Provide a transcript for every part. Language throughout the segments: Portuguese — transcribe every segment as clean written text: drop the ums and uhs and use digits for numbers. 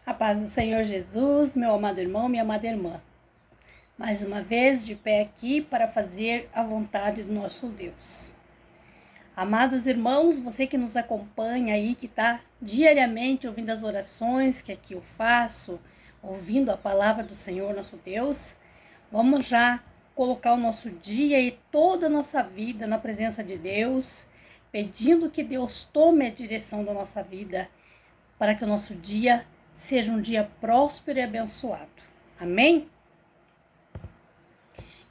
A paz do Senhor Jesus, meu amado irmão, minha amada irmã. Mais uma vez de pé aqui para fazer a vontade do nosso Deus. Amados irmãos, você que nos acompanha aí, que está diariamente ouvindo as orações que aqui eu faço, ouvindo a palavra do Senhor nosso Deus, vamos já colocar o nosso dia e toda a nossa vida na presença de Deus, pedindo que Deus tome a direção da nossa vida para que o nosso dia seja um dia próspero e abençoado. Amém?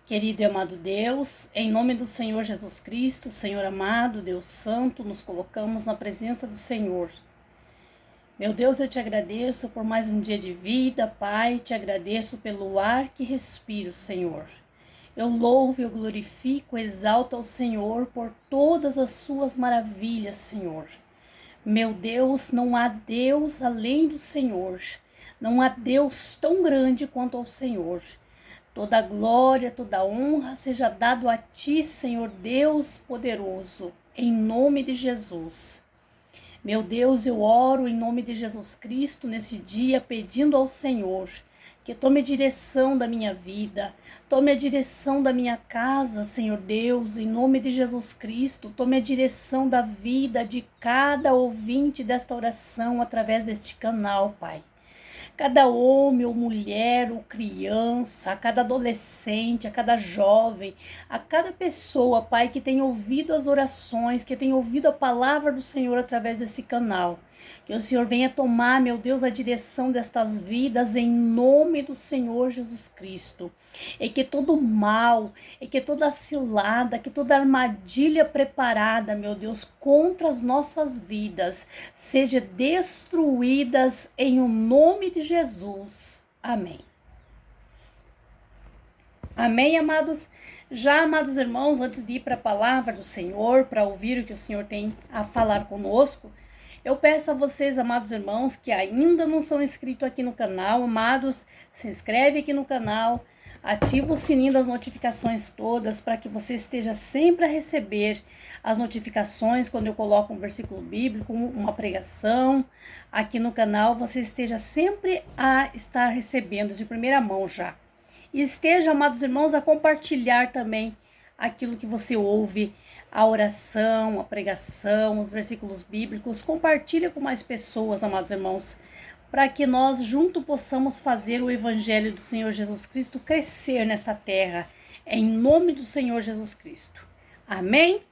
Querido e amado Deus, em nome do Senhor Jesus Cristo, Senhor amado, Deus Santo, nos colocamos na presença do Senhor. Meu Deus, eu te agradeço por mais um dia de vida, Pai, te agradeço pelo ar que respiro, Senhor. Eu louvo, eu glorifico, exalto ao Senhor por todas as suas maravilhas, Senhor. Meu Deus, não há Deus além do Senhor. Não há Deus tão grande quanto ao Senhor. Toda glória, toda honra seja dado a ti, Senhor Deus poderoso, em nome de Jesus. Meu Deus, eu oro em nome de Jesus Cristo nesse dia, pedindo ao Senhor que tome a direção da minha vida, tome a direção da minha casa, Senhor Deus, em nome de Jesus Cristo, tome a direção da vida de cada ouvinte desta oração através deste canal, Pai. Cada homem ou mulher ou criança, a cada adolescente, a cada jovem, a cada pessoa, Pai, que tem ouvido as orações, que tem ouvido a palavra do Senhor através desse canal. Que o Senhor venha tomar, meu Deus, a direção destas vidas em nome do Senhor Jesus Cristo. E que todo mal, e que toda cilada, que toda armadilha preparada, meu Deus, contra as nossas vidas, seja destruídas em o nome de Jesus. Amém. Amém, amados? Já, amados irmãos, antes de ir para a palavra do Senhor, para ouvir o que o Senhor tem a falar conosco, eu peço a vocês, amados irmãos, que ainda não são inscritos aqui no canal, amados, se inscreve aqui no canal, ativa o sininho das notificações todas para que você esteja sempre a receber as notificações quando eu coloco um versículo bíblico, uma pregação aqui no canal, você esteja sempre a estar recebendo de primeira mão já. E esteja, amados irmãos, a compartilhar também aquilo que você ouve, a oração, a pregação, os versículos bíblicos. Compartilha com mais pessoas, amados irmãos, para que nós juntos possamos fazer o evangelho do Senhor Jesus Cristo crescer nessa terra, em nome do Senhor Jesus Cristo. Amém?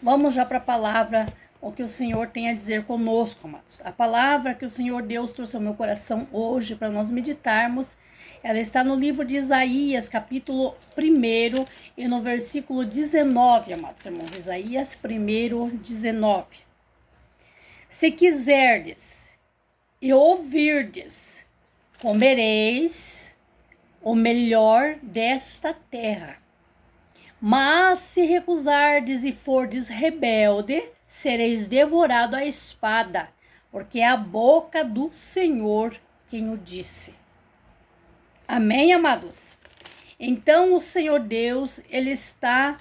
Vamos já para a palavra, o que o Senhor tem a dizer conosco, amados. A palavra que o Senhor Deus trouxe ao meu coração hoje para nós meditarmos, ela está no livro de Isaías, capítulo 1, e no versículo 19, amados irmãos. Isaías 1, 19. Se quiserdes e ouvirdes, comereis o melhor desta terra. Mas se recusardes e fordes rebelde, sereis devorado à espada, porque é a boca do Senhor quem o disse. Amém, amados? Então o Senhor Deus, ele está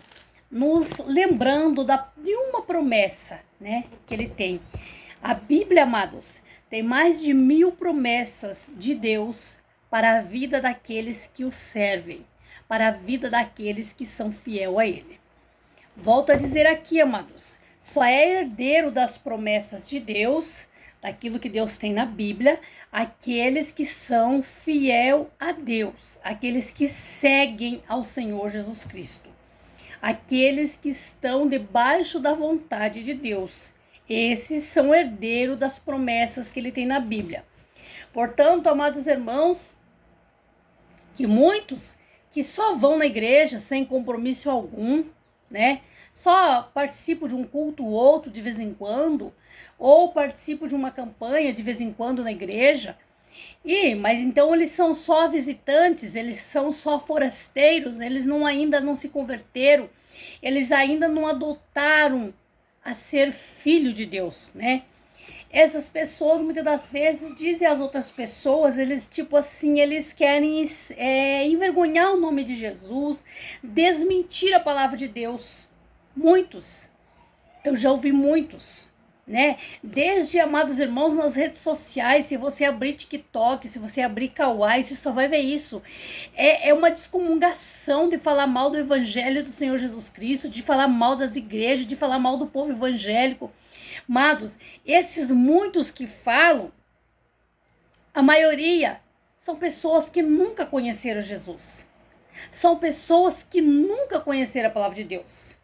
nos lembrando de uma promessa, né, que ele tem. A Bíblia, amados, tem mais de 1000 promessas de Deus para a vida daqueles que o servem, para a vida daqueles que são fiel a ele. Volto a dizer aqui, amados, só é herdeiro das promessas de Deus, daquilo que Deus tem na Bíblia, aqueles que são fiel a Deus, aqueles que seguem ao Senhor Jesus Cristo, aqueles que estão debaixo da vontade de Deus. Esses são herdeiros das promessas que ele tem na Bíblia. Portanto, amados irmãos, que muitos que só vão na igreja sem compromisso algum, né? Só participam de um culto ou outro de vez em quando, ou participam de uma campanha de vez em quando na igreja. Mas então eles são só visitantes, eles são só forasteiros, eles ainda não se converteram, eles ainda não adotaram a ser filho de Deus, né? Essas pessoas muitas das vezes dizem às outras pessoas, eles tipo assim, eles querem envergonhar o nome de Jesus, desmentir a palavra de Deus. Muitos, eu já ouvi muitos, né? Desde, amados irmãos, nas redes sociais, se você abrir TikTok, se você abrir Kawaii, você só vai ver isso. É uma descomungação de falar mal do evangelho do Senhor Jesus Cristo, de falar mal das igrejas, de falar mal do povo evangélico. Amados, esses muitos que falam, a maioria são pessoas que nunca conheceram Jesus. São pessoas que nunca conheceram a palavra de Deus.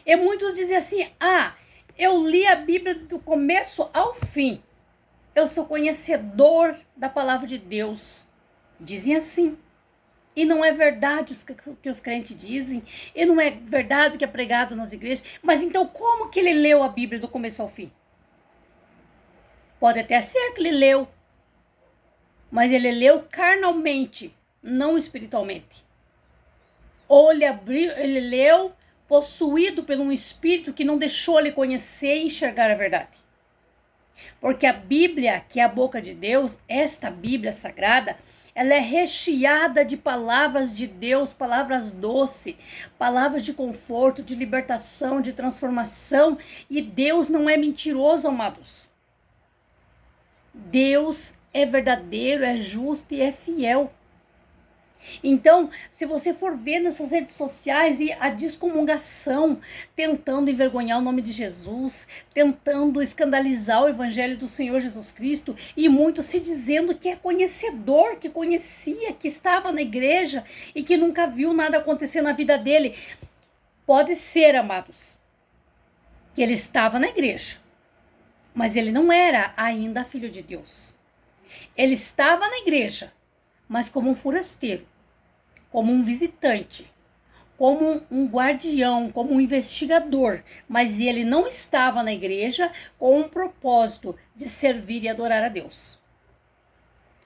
E muitos dizem assim, eu li a Bíblia do começo ao fim. Eu sou conhecedor da palavra de Deus. Dizem assim. E não é verdade o que os crentes dizem. E não é verdade o que é pregado nas igrejas. Mas então como que ele leu a Bíblia do começo ao fim? Pode até ser que ele leu. Mas ele leu carnalmente, não espiritualmente. Ou ele leu possuído por um espírito que não deixou ele conhecer e enxergar a verdade. Porque a Bíblia, que é a boca de Deus, esta Bíblia sagrada, ela é recheada de palavras de Deus, palavras doces, palavras de conforto, de libertação, de transformação. E Deus não é mentiroso, amados. Deus é verdadeiro, é justo e é fiel. Então, se você for ver nessas redes sociais e a descomungação, tentando envergonhar o nome de Jesus, tentando escandalizar o evangelho do Senhor Jesus Cristo, e muitos se dizendo que é conhecedor, que conhecia, que estava na igreja e que nunca viu nada acontecer na vida dele. Pode ser, amados, que ele estava na igreja, mas ele não era ainda filho de Deus. Ele estava na igreja, mas como um forasteiro, como um visitante, como um guardião, como um investigador, mas ele não estava na igreja com um propósito de servir e adorar a Deus.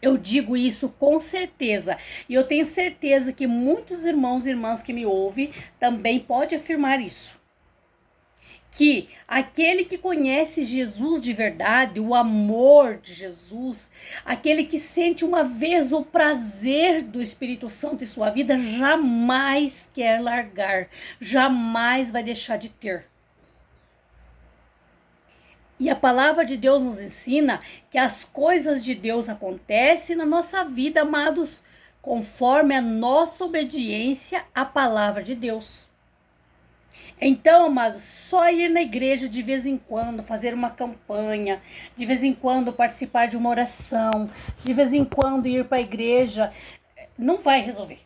Eu digo isso com certeza, e eu tenho certeza que muitos irmãos e irmãs que me ouvem também podem afirmar isso. Que aquele que conhece Jesus de verdade, o amor de Jesus, aquele que sente uma vez o prazer do Espírito Santo em sua vida, jamais quer largar, jamais vai deixar de ter. E a palavra de Deus nos ensina que as coisas de Deus acontecem na nossa vida, amados, conforme a nossa obediência à palavra de Deus. Então, amados, só ir na igreja de vez em quando, fazer uma campanha, de vez em quando participar de uma oração, de vez em quando ir para a igreja, não vai resolver.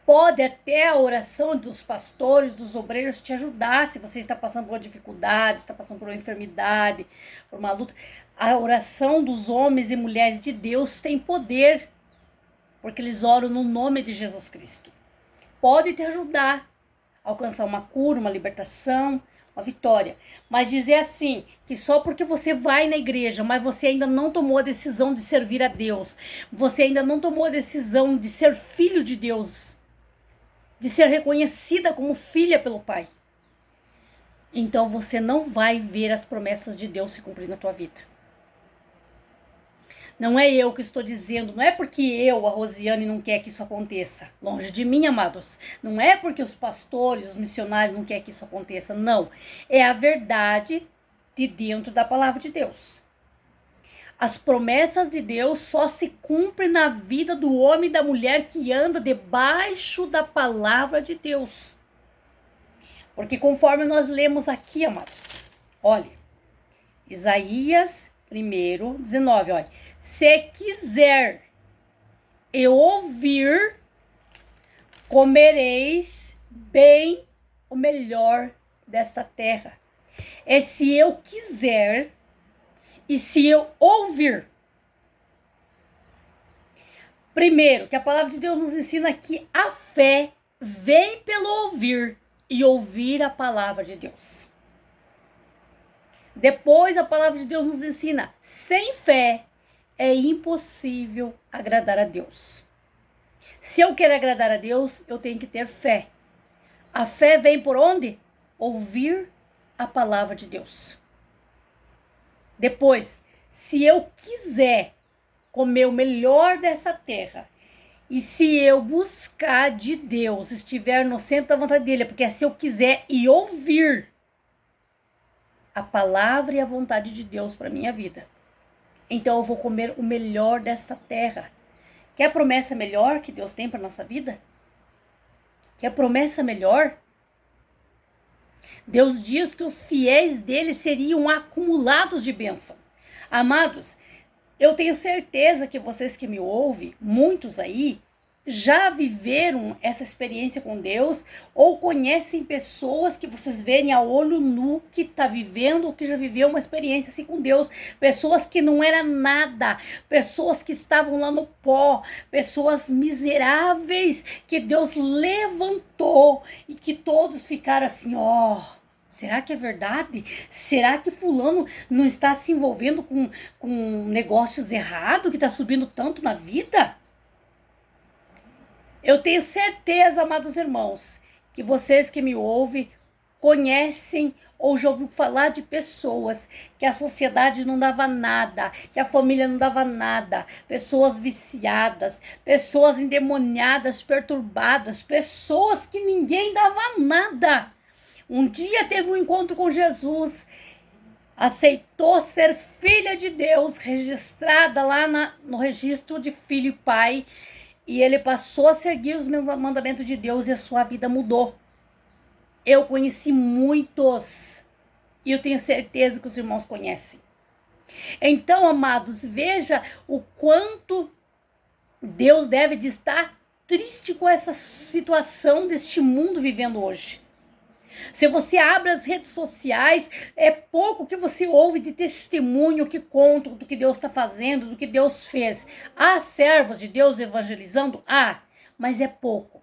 Pode até a oração dos pastores, dos obreiros te ajudar, se você está passando por uma dificuldade, está passando por uma enfermidade, por uma luta. A oração dos homens e mulheres de Deus tem poder, porque eles oram no nome de Jesus Cristo. Pode te ajudar alcançar uma cura, uma libertação, uma vitória. Mas dizer assim, que só porque você vai na igreja, mas você ainda não tomou a decisão de servir a Deus, você ainda não tomou a decisão de ser filho de Deus, de ser reconhecida como filha pelo Pai, então você não vai ver as promessas de Deus se cumprir na tua vida. Não é eu que estou dizendo, não é porque eu, a Rosiane, não quer que isso aconteça. Longe de mim, amados. Não é porque os pastores, os missionários não querem que isso aconteça. Não. É a verdade de dentro da palavra de Deus. As promessas de Deus só se cumprem na vida do homem e da mulher que anda debaixo da palavra de Deus. Porque conforme nós lemos aqui, amados, olha, Isaías 1:19, olha. Se quiser e ouvir, comereis bem o melhor dessa terra. É se eu quiser e se eu ouvir. Primeiro, que a palavra de Deus nos ensina que a fé vem pelo ouvir e ouvir a palavra de Deus. Depois, a palavra de Deus nos ensina, sem fé é impossível agradar a Deus. Se eu quero agradar a Deus, eu tenho que ter fé. A fé vem por onde? Ouvir a palavra de Deus. Depois, se eu quiser comer o melhor dessa terra, e se eu buscar de Deus, estiver no centro da vontade dele, porque é se eu quiser e ouvir, a palavra e a vontade de Deus para minha vida. Então eu vou comer o melhor desta terra. Quer promessa melhor que Deus tem para nossa vida? Quer promessa melhor? Deus diz que os fiéis dele seriam acumulados de bênção. Amados, eu tenho certeza que vocês que me ouvem, muitos aí, já viveram essa experiência com Deus ou conhecem pessoas que vocês verem a olho nu que tá vivendo ou que já viveu uma experiência assim com Deus, pessoas que não era nada, pessoas que estavam lá no pó, pessoas miseráveis que Deus levantou e que todos ficaram assim, ó, será que é verdade? Será que fulano não está se envolvendo com negócios errados que está subindo tanto na vida? Eu tenho certeza, amados irmãos, que vocês que me ouvem conhecem ou já ouviram falar de pessoas que a sociedade não dava nada, que a família não dava nada, pessoas viciadas, pessoas endemoniadas, perturbadas, pessoas que ninguém dava nada. Um dia teve um encontro com Jesus, aceitou ser filha de Deus, registrada lá no registro de filho e pai, e ele passou a seguir os mandamentos de Deus e a sua vida mudou. Eu conheci muitos, e eu tenho certeza que os irmãos conhecem. Então, amados, veja o quanto Deus deve de estar triste com essa situação deste mundo vivendo hoje. Se você abre as redes sociais, é pouco que você ouve de testemunho que contam do que Deus está fazendo, do que Deus fez. Há servos de Deus evangelizando? Há, mas é pouco.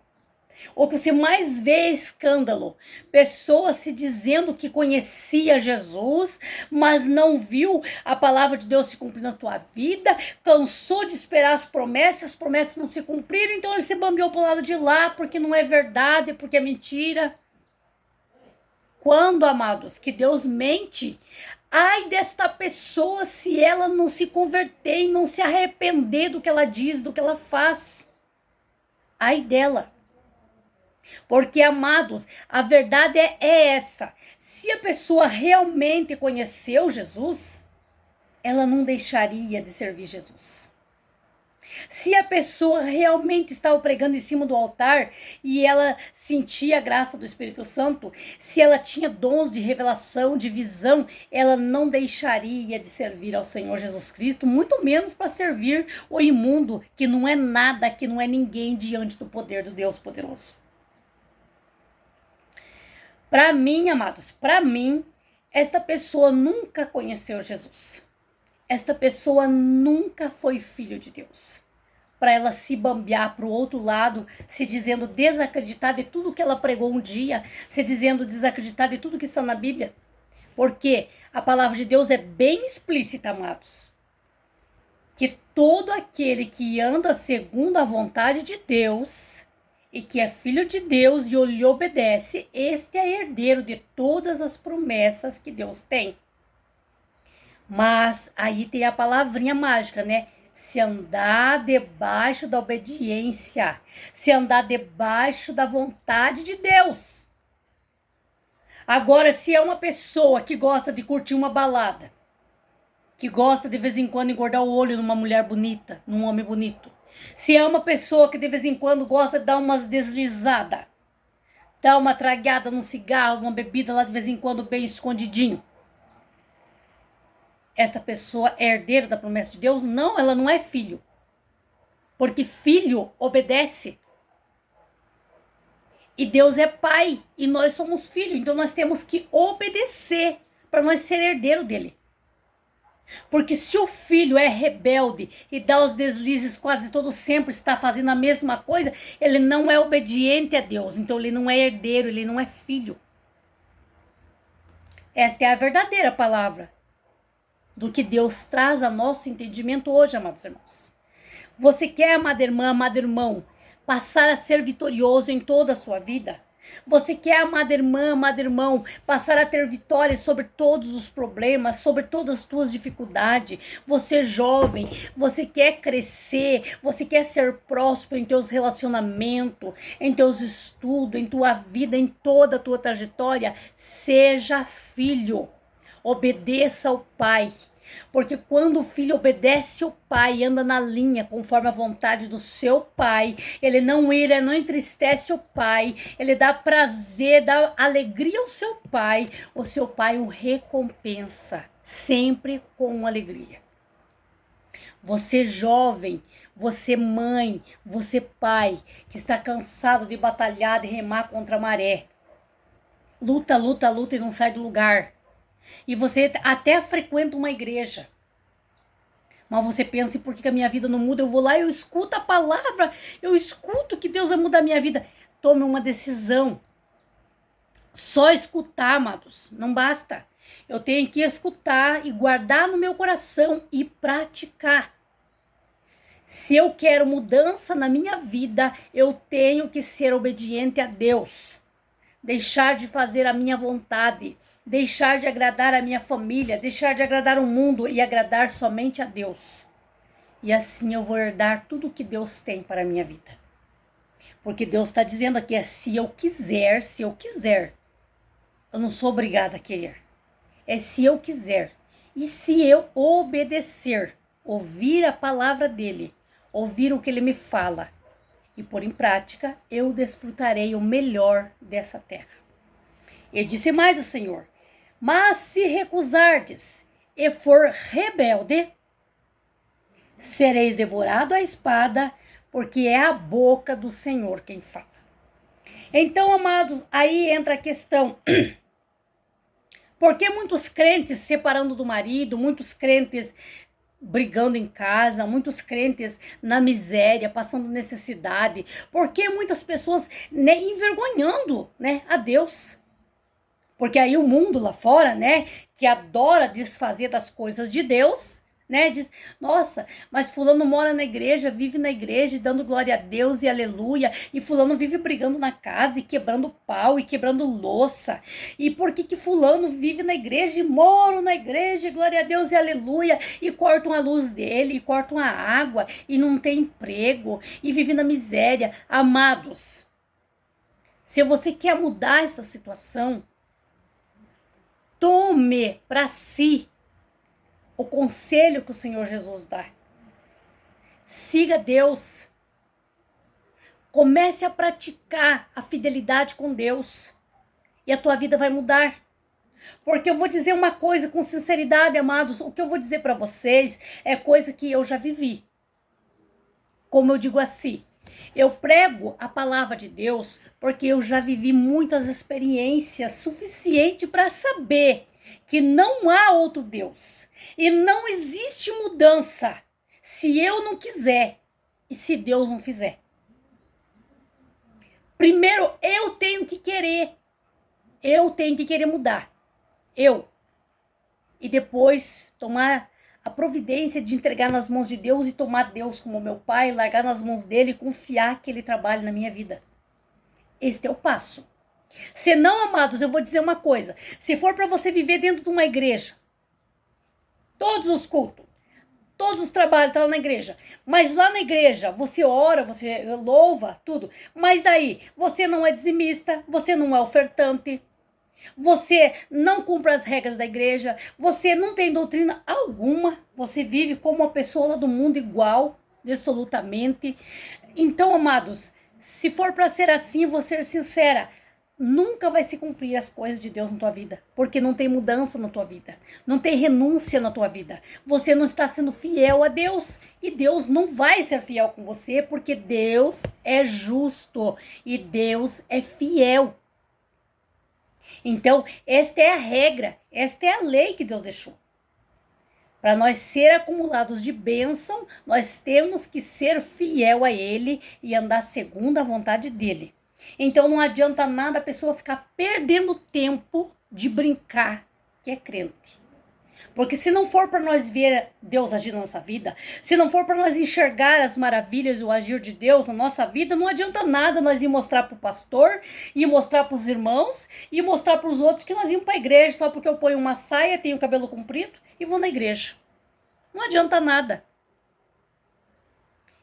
O que você mais vê é escândalo. Pessoas se dizendo que conhecia Jesus, mas não viu a palavra de Deus se cumprir na tua vida, cansou de esperar as promessas não se cumpriram, então ele se bambeou pro lado de lá, porque não é verdade, porque é mentira. Quando, amados, que Deus mente, ai desta pessoa se ela não se converter e não se arrepender do que ela diz, do que ela faz. Ai dela. Porque, amados, a verdade é essa. Se a pessoa realmente conheceu Jesus, ela não deixaria de servir Jesus. Se a pessoa realmente estava pregando em cima do altar e ela sentia a graça do Espírito Santo, se ela tinha dons de revelação, de visão, ela não deixaria de servir ao Senhor Jesus Cristo, muito menos para servir o imundo, que não é nada, que não é ninguém diante do poder do Deus poderoso. Para mim, amados, para mim, esta pessoa nunca conheceu Jesus. Esta pessoa nunca foi filho de Deus. Para ela se bambear para o outro lado, se dizendo desacreditada de tudo que ela pregou um dia, se dizendo desacreditada de tudo que está na Bíblia. Porque a palavra de Deus é bem explícita, amados. Que todo aquele que anda segundo a vontade de Deus e que é filho de Deus e lhe obedece, este é herdeiro de todas as promessas que Deus tem. Mas aí tem a palavrinha mágica, né? Se andar debaixo da obediência, se andar debaixo da vontade de Deus. Agora, se é uma pessoa que gosta de curtir uma balada, que gosta de vez em quando engordar o olho numa mulher bonita, num homem bonito, se é uma pessoa que de vez em quando gosta de dar umas deslizadas, dar uma tragada num cigarro, uma bebida lá de vez em quando bem escondidinho, esta pessoa é herdeira da promessa de Deus? Não, ela não é filho. Porque filho obedece. E Deus é pai e nós somos filhos. Então nós temos que obedecer para nós ser herdeiro dele. Porque se o filho é rebelde e dá os deslizes quase todo sempre, está fazendo a mesma coisa, ele não é obediente a Deus. Então ele não é herdeiro, ele não é filho. Esta é a verdadeira palavra do que Deus traz a nosso entendimento hoje, amados irmãos. Você quer, amada irmã, amado irmão, passar a ser vitorioso em toda a sua vida? Você quer, amada irmã, amado irmão, passar a ter vitória sobre todos os problemas, sobre todas as tuas dificuldades? Você jovem, você quer crescer, você quer ser próspero em teus relacionamentos, em teus estudos, em tua vida, em toda a tua trajetória? Seja filho. Obedeça ao pai. Porque quando o filho obedece ao pai e anda na linha conforme a vontade do seu pai, ele não ira, não entristece o pai, ele dá prazer, dá alegria ao seu pai, o seu pai o recompensa, sempre com alegria. Você jovem, você mãe, você pai, que está cansado de batalhar, de remar contra a maré. Luta, luta, luta e não sai do lugar. E você até frequenta uma igreja. Mas você pensa, e por que a minha vida não muda? Eu vou lá e eu escuto a palavra, eu escuto que Deus vai mudar a minha vida. Tome uma decisão. Só escutar, amados, não basta. Eu tenho que escutar e guardar no meu coração e praticar. Se eu quero mudança na minha vida, eu tenho que ser obediente a Deus. Deixar de fazer a minha vontade. Deixar de agradar a minha família. Deixar de agradar o mundo e agradar somente a Deus. E assim eu vou herdar tudo que Deus tem para a minha vida. Porque Deus está dizendo aqui, se eu quiser, eu não sou obrigada a querer. É se eu quiser. E se eu obedecer, ouvir a palavra dele, ouvir o que ele me fala e pôr em prática, eu desfrutarei o melhor dessa terra. E disse mais o Senhor, mas se recusardes e for rebelde, sereis devorado à espada, porque é a boca do Senhor quem fala. Então, amados, aí entra a questão, porque muitos crentes separando do marido, muitos crentes brigando em casa, muitos crentes na miséria, passando necessidade, porque muitas pessoas envergonhando, a Deus. Porque aí o mundo lá fora, que adora desfazer das coisas de Deus, diz, nossa, mas fulano mora na igreja, vive na igreja, dando glória a Deus e aleluia, e fulano vive brigando na casa e quebrando pau e quebrando louça, e por que fulano vive na igreja e mora na igreja, glória a Deus e aleluia, e cortam a luz dele, e cortam a água, e não tem emprego, e vive na miséria. Amados, se você quer mudar essa situação, tome para si o conselho que o Senhor Jesus dá. Siga Deus. Comece a praticar a fidelidade com Deus. E a tua vida vai mudar. Porque eu vou dizer uma coisa com sinceridade, amados. O que eu vou dizer para vocês é coisa que eu já vivi. Como eu digo assim, eu prego a palavra de Deus porque eu já vivi muitas experiências suficientes para saber que não há outro Deus. E não existe mudança se eu não quiser e se Deus não fizer. Primeiro, eu tenho que querer. Eu tenho que querer mudar. E depois tomar a providência de entregar nas mãos de Deus e tomar Deus como meu pai, largar nas mãos dele e confiar que ele trabalhe na minha vida. Este é o passo. Se não, amados, eu vou dizer uma coisa. Se for para você viver dentro de uma igreja, todos os cultos, todos os trabalhos estão lá na igreja, mas lá na igreja você ora, você louva, tudo, mas daí você não é dizimista, você não é ofertante, você não cumpre as regras da igreja, você não tem doutrina alguma, você vive como uma pessoa lá do mundo igual, absolutamente. Então, amados, se for para ser assim, vou ser sincera, nunca vai se cumprir as coisas de Deus na tua vida, porque não tem mudança na tua vida, não tem renúncia na tua vida, você não está sendo fiel a Deus, e Deus não vai ser fiel com você, porque Deus é justo, e Deus é fiel. Então, esta é a regra, esta é a lei que Deus deixou. Para nós ser acumulados de bênção, nós temos que ser fiel a Ele e andar segundo a vontade dEle. Então não adianta nada a pessoa ficar perdendo tempo de brincar que é crente. Porque se não for para nós ver Deus agir na nossa vida, se não for para nós enxergar as maravilhas e o agir de Deus na nossa vida, não adianta nada nós ir mostrar para o pastor, ir mostrar para os irmãos, ir mostrar para os outros que nós íamos para a igreja só porque eu ponho uma saia, tenho cabelo comprido e vou na igreja. Não adianta nada.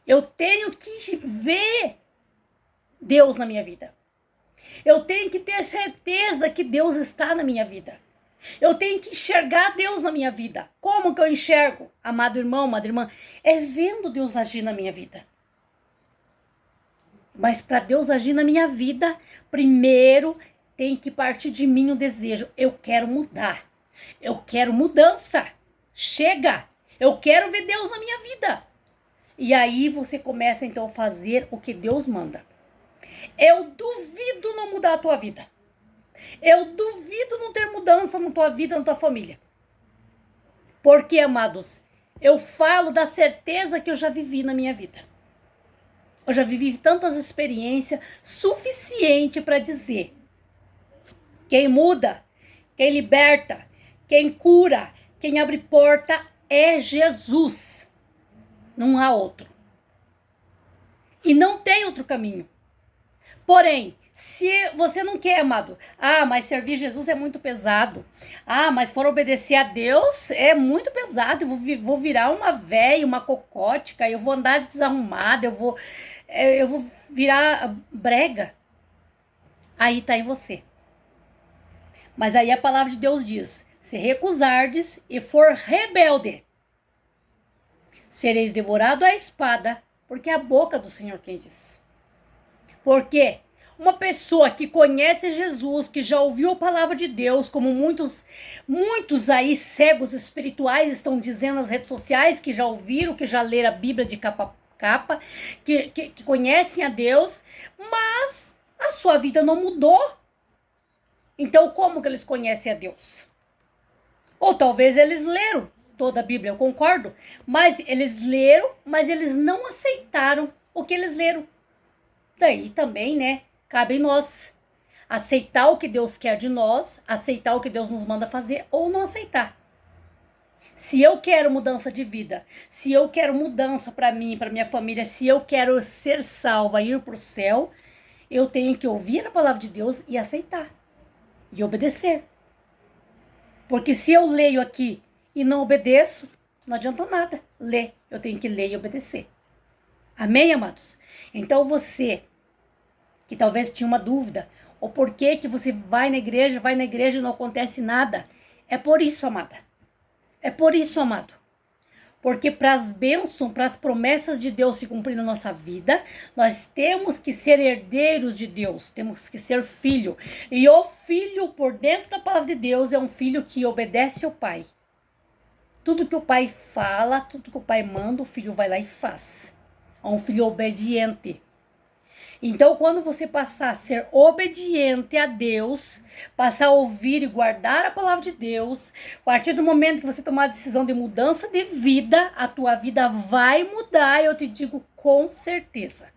Eu tenho que ver Deus na minha vida. Eu tenho que ter certeza que Deus está na minha vida. Eu tenho que enxergar Deus na minha vida. Como que eu enxergo, amado irmão, amada irmã? É vendo Deus agir na minha vida. Mas para Deus agir na minha vida, primeiro tem que partir de mim o desejo. Eu quero mudar. Eu quero mudança. Chega! Eu quero ver Deus na minha vida. E aí você começa então a fazer o que Deus manda. Eu duvido não mudar a tua vida. Eu duvido não ter mudança na tua vida, na tua família. Porque, amados, eu falo da certeza que eu já vivi na minha vida. Eu já vivi tantas experiências suficiente para dizer: quem muda, quem liberta, quem cura, quem abre porta é Jesus. Não há outro. E não tem outro caminho. Porém, se você não quer, amado, mas servir Jesus é muito pesado. Mas for obedecer a Deus é muito pesado. Eu vou virar uma véia, uma cocótica, eu vou andar desarrumada, eu vou virar brega. Aí tá em você. Mas aí a palavra de Deus diz: se recusardes e for rebelde, sereis devorado à espada, porque é a boca do Senhor quem diz. Porque uma pessoa que conhece Jesus, que já ouviu a palavra de Deus, como muitos aí cegos espirituais estão dizendo nas redes sociais, que já ouviram, que já leram a Bíblia de capa a capa, que conhecem a Deus, mas a sua vida não mudou. Então como que eles conhecem a Deus? Ou talvez eles leram toda a Bíblia, eu concordo, mas eles leram, mas eles não aceitaram o que eles leram. Daí também, né, cabe em nós aceitar o que Deus quer de nós, aceitar o que Deus nos manda fazer ou não aceitar. Se eu quero mudança de vida, se eu quero mudança para mim, para minha família, se eu quero ser salva, ir para o céu, eu tenho que ouvir a palavra de Deus e aceitar e obedecer. Porque se eu leio aqui e não obedeço, não adianta nada ler. Eu tenho que ler e obedecer. Amém, amados? Então você, que talvez tinha uma dúvida, ou por que você vai na igreja e não acontece nada, é por isso, amada. É por isso, amado. Porque para as bênçãos, para as promessas de Deus se cumprir na nossa vida, nós temos que ser herdeiros de Deus, temos que ser filho. E o filho, por dentro da palavra de Deus, é um filho que obedece ao pai. Tudo que o pai fala, tudo que o pai manda, o filho vai lá e faz. É um filho obediente. Então, quando você passar a ser obediente a Deus, passar a ouvir e guardar a palavra de Deus, a partir do momento que você tomar a decisão de mudança de vida, a tua vida vai mudar, eu te digo com certeza.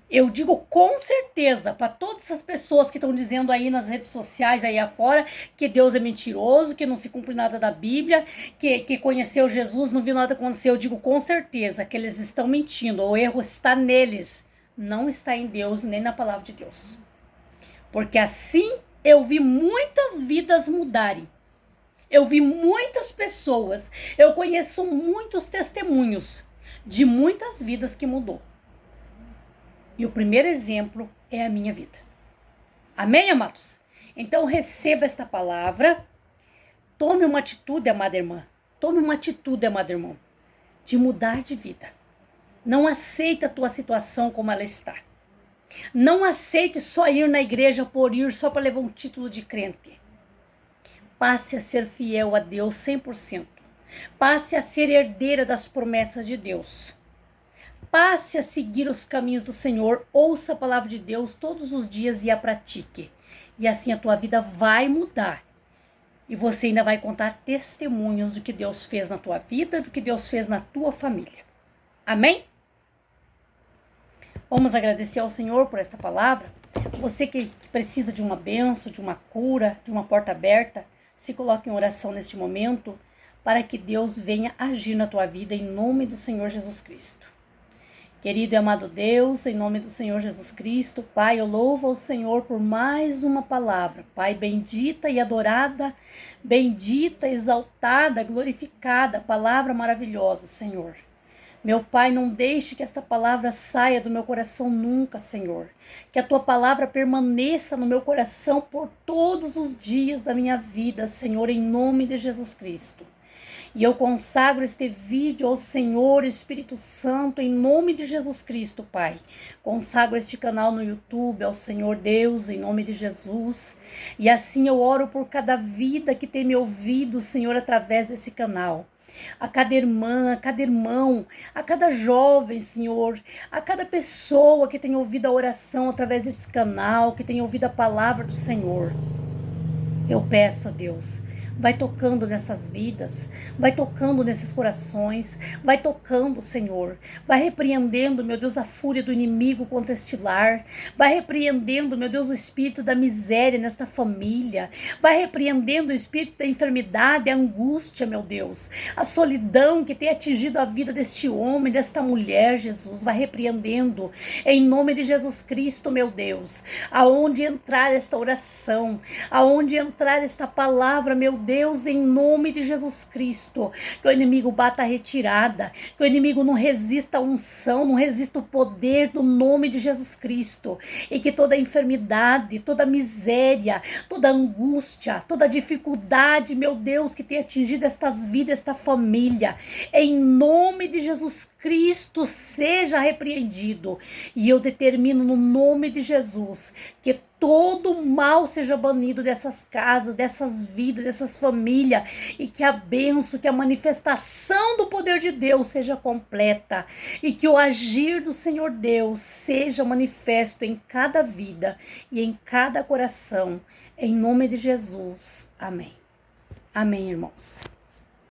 Eu digo com certeza para todas essas pessoas que estão dizendo aí nas redes sociais aí afora que Deus é mentiroso, que não se cumpre nada da Bíblia, que conheceu Jesus, não viu nada acontecer. Eu digo com certeza que eles estão mentindo. O erro está neles, não está em Deus nem na palavra de Deus. Porque assim eu vi muitas vidas mudarem. Eu vi muitas pessoas, eu conheço muitos testemunhos de muitas vidas que mudou. E o primeiro exemplo é a minha vida. Amém, amados? Então receba esta palavra. Tome uma atitude, amada irmã. Tome uma atitude, amado irmão, de mudar de vida. Não aceita a tua situação como ela está. Não aceite só ir na igreja por ir, só para levar um título de crente. Passe a ser fiel a Deus 100%. Passe a ser herdeira das promessas de Deus. Passe a seguir os caminhos do Senhor, ouça a palavra de Deus todos os dias e a pratique. E assim a tua vida vai mudar. E você ainda vai contar testemunhos do que Deus fez na tua vida, do que Deus fez na tua família. Amém? Vamos agradecer ao Senhor por esta palavra. Você que precisa de uma bênção, de uma cura, de uma porta aberta, se coloque em oração neste momento para que Deus venha agir na tua vida em nome do Senhor Jesus Cristo. Querido e amado Deus, em nome do Senhor Jesus Cristo, Pai, eu louvo ao Senhor por mais uma palavra. Pai, bendita e adorada, bendita, exaltada, glorificada, palavra maravilhosa, Senhor. Meu Pai, não deixe que esta palavra saia do meu coração nunca, Senhor. Que a tua palavra permaneça no meu coração por todos os dias da minha vida, Senhor, em nome de Jesus Cristo. E eu consagro este vídeo ao Senhor Espírito Santo, em nome de Jesus Cristo, Pai. Consagro este canal no YouTube ao Senhor Deus, em nome de Jesus. E assim eu oro por cada vida que tem me ouvido, Senhor, através desse canal. A cada irmã, a cada irmão, a cada jovem, Senhor, a cada pessoa que tem ouvido a oração através desse canal, que tem ouvido a palavra do Senhor. Eu peço a Deus, vai tocando nessas vidas, vai tocando nesses corações, vai tocando, Senhor, vai repreendendo, meu Deus, a fúria do inimigo contra este lar, vai repreendendo, meu Deus, o espírito da miséria nesta família, vai repreendendo o espírito da enfermidade, a angústia, meu Deus, a solidão que tem atingido a vida deste homem, desta mulher, Jesus, vai repreendendo, em nome de Jesus Cristo, meu Deus, aonde entrar esta oração, aonde entrar esta palavra, meu Deus, em nome de Jesus Cristo, que o inimigo bata a retirada, que o inimigo não resista a unção, não resista o poder do nome de Jesus Cristo, e que toda enfermidade, toda miséria, toda angústia, toda dificuldade, meu Deus, que tem atingido estas vidas, esta família, em nome de Jesus Cristo, seja repreendido. E eu determino no nome de Jesus que todo mal seja banido dessas casas, dessas vidas, dessas famílias, e que a bênção, que a manifestação do poder de Deus seja completa, e que o agir do Senhor Deus seja manifesto em cada vida e em cada coração, em nome de Jesus. Amém. Amém, irmãos.